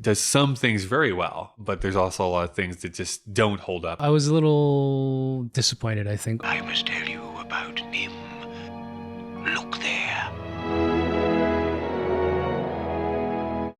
does some things very well, but there's also a lot of things that just don't hold up. I was a little disappointed, I think. I must tell you about NIMH. Look there.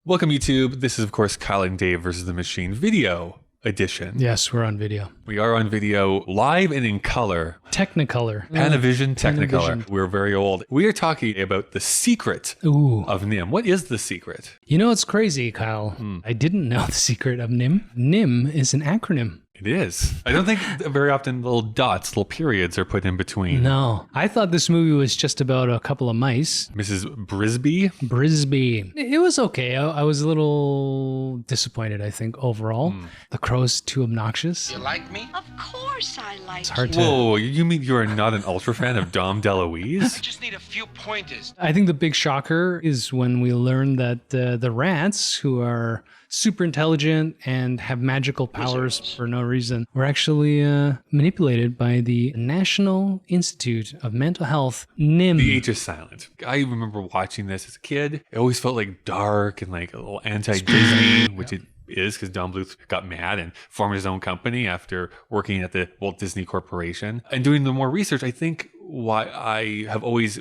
Welcome, YouTube. This is, of course, Kyle and Dave versus the Machine video edition. Yes, we're on video. We are on video live and in color. Technicolor. Panavision Technicolor. Panavision. We're very old. We are talking about the secret of NIMH. What is the secret? You know, it's crazy, Kyle. I didn't know the secret of NIMH. NIMH is an acronym. It is. I don't think very often little dots, little periods are put in between. No. I thought this movie was just about a couple of mice. Mrs. Frisby? Frisby. It was okay. I was a little disappointed, I think, overall. The crow's too obnoxious. You like me? Of course I like It's hard you. to... Whoa, you mean you are not an ultra fan of Dom DeLuise? I just need a few pointers. I think the big shocker is when we learn that the rats, who are super intelligent and have magical powers for no reason, were actually manipulated by the National Institute of Mental Health, NIMH. The H is silent. I remember watching this as a kid. It always felt like dark and like a little anti-Disney, which it is because Don Bluth got mad and formed his own company after working at the Walt Disney Corporation. And doing the more research, I think why I have always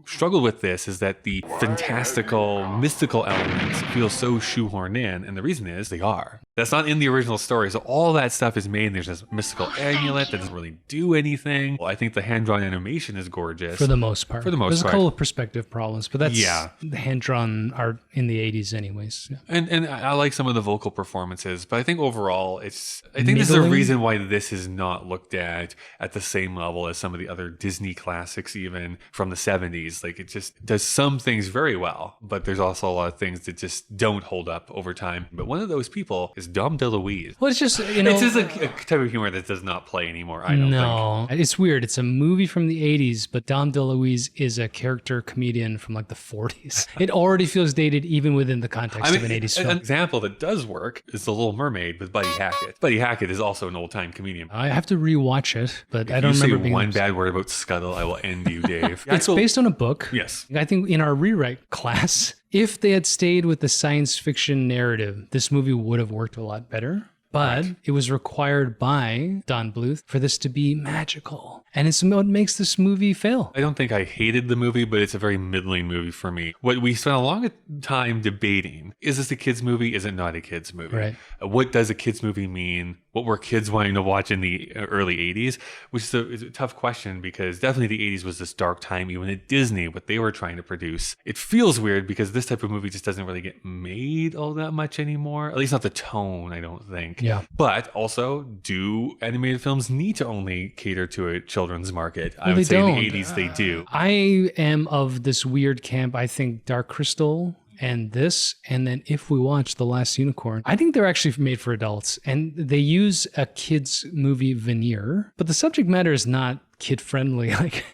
struggled with this is that the fantastical, mystical elements feel so shoehorned in, and the reason is they are. That's not in the original story, so all that stuff is made, and there's this mystical amulet that doesn't really do anything. Well, I think the hand-drawn animation is gorgeous. For the most part. For the most There's part. a couple of perspective problems, but that's Yeah. the hand-drawn art in the 80s anyways. Yeah. And I like some of the vocal performances, but I think overall I think this is a Middling? reason why this is not looked at the same level as some of the other Disney classics, even from the 70s. Like, it just does some things very well, but there's also a lot of things that just don't hold up over time. But one of those people is Dom DeLuise. Well, it's just, you know... It's just a type of humor that does not play anymore, I don't think. No, it's weird. It's a movie from the 80s, but Dom DeLuise is a character comedian from like the 40s. It already feels dated even within the context of an 80s film. An example that does work is The Little Mermaid with Buddy Hackett. Buddy Hackett is also an old-time comedian. I have to rewatch it, but I don't If remember you say being one bad word about Scuttle, I will end you, Dave. It's based on a book. Yes. I think in our rewrite class, if they had stayed with the science fiction narrative, this movie would have worked a lot better. But it was required by Don Bluth for this to be magical. And it's what makes this movie fail. I don't think I hated the movie, but it's a very middling movie for me. What we spent a long time debating, is this a kid's movie? Is it not a kid's movie? Right. What does a kid's movie mean? What were kids wanting to watch in the early 80s? Which is a tough question because definitely the 80s was this dark time, even at Disney, what they were trying to produce. It feels weird because this type of movie just doesn't really get made all that much anymore. At least not the tone, I don't think. Yeah. But also, do animated films need to only cater to a children's market? I Well, would they say in don't. the 80s they do. I am of this weird camp. I think Dark Crystal and this, and then if we watch The Last Unicorn, I think they're actually made for adults, and they use a kids movie veneer, but the subject matter is not kid friendly. Like,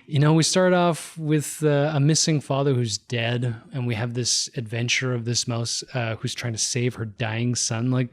you know, we start off with a missing father who's dead, and we have this adventure of this mouse who's trying to save her dying son. Like,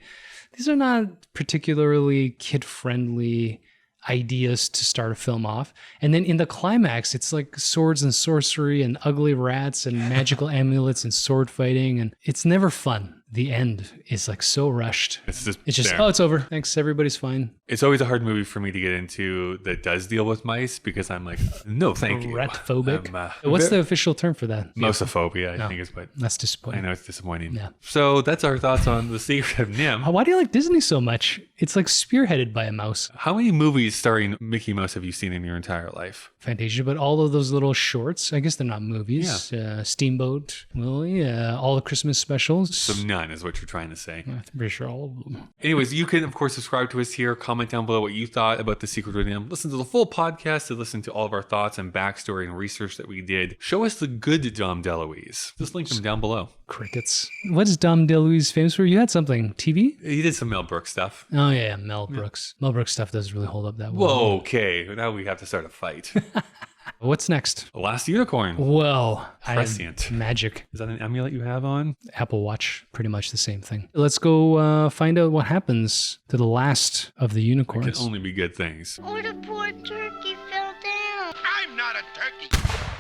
these are not particularly kid friendly ideas to start a film off. And then in the climax, it's like swords and sorcery and ugly rats and magical amulets and sword fighting. And it's never fun. The end is like so rushed. It's just Oh, it's over. Thanks. Everybody's fine. It's always a hard movie for me to get into that does deal with mice because I'm like, no, thank you. Ratphobic. I'm, What's the official term for that? Mousophobia, I think is what. That's I disappointing. know it's disappointing. Yeah. So that's our thoughts on The Secret of NIMH. Why do you like Disney so much? It's like spearheaded by a mouse. How many movies starring Mickey Mouse have you seen in your entire life? Fantasia, but all of those little shorts, I guess they're not movies. Steamboat Willie, all the Christmas specials. So none is what you're trying to say. I'm pretty sure all of them. Anyways, you can, of course, subscribe to us here. Comment down below what you thought about The Secret of NIMH. Listen to the full podcast to listen to all of our thoughts and backstory and research that we did. Show us the good Dom DeLuise. Just link them down below. Crickets. What's Dom DeLuise famous for? You had something. TV? He did some Mel Brooks stuff. Oh, yeah, Mel Brooks. Mel Brooks stuff doesn't really hold up that well. Whoa, okay. Now we have to start a fight. What's next? The Last Unicorn. Whoa. Prescient. Magic. Is that an amulet you have on? Apple Watch. Pretty much the same thing. Let's go find out what happens to the last of the It unicorns. can only be good things. Oh, the poor turkey fell down. I'm not a turkey.